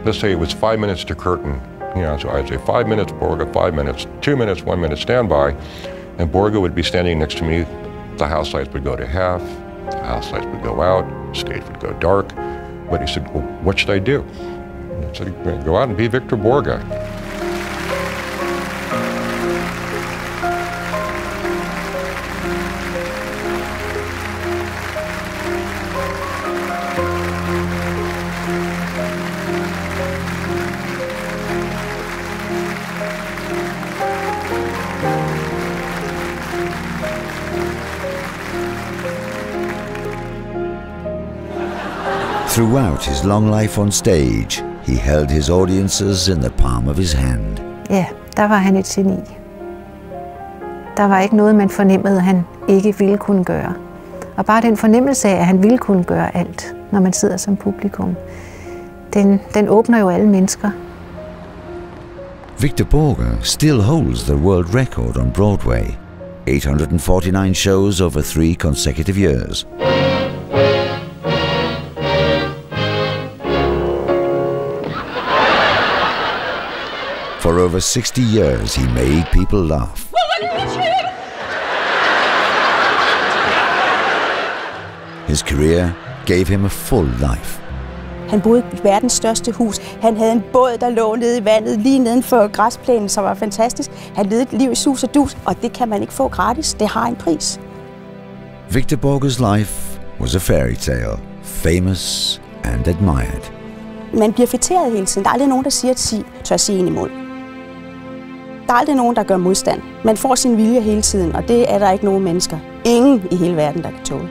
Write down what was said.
let's say it was 5 minutes to curtain. So I'd say 5 minutes, Borge, 5 minutes, 2 minutes, 1 minute standby, and Borge would be standing next to me. The house lights would go to half, the house lights would go out, stage would go dark. But he said, well, what should I do? And I said, go out and be Victor Borge. Throughout his long life on stage, he held his audiences in the palm of his hand. Ja, der var han et geni. Der var ikke noget, man fornemmede, han ikke ville kunne gøre. Og bare den fornemmelse af, at han ville kunne gøre alt, når man sidder som publikum, den åbner jo alle mennesker. Victor Borge still holds the world record on Broadway. 849 shows over 3 consecutive years. For over 60 years, he made people laugh. His career gave him a full life. Han boede i verdens største hus. Han havde en båd, der lå nede i vandet, lige neden for græsplænen, som var fantastisk. Han levede et liv i sus og dus, og det kan man ikke få gratis. Det har en pris. Victor Borge's life was a fairy tale, famous and admired. Man bliver fætteret hele tiden. Der er aldrig nogen, der tør sige en imod. Der er aldrig nogen, der gør modstand. Man får sin vilje hele tiden, og det er der ikke nogen mennesker. Ingen i hele verden, der kan tåle.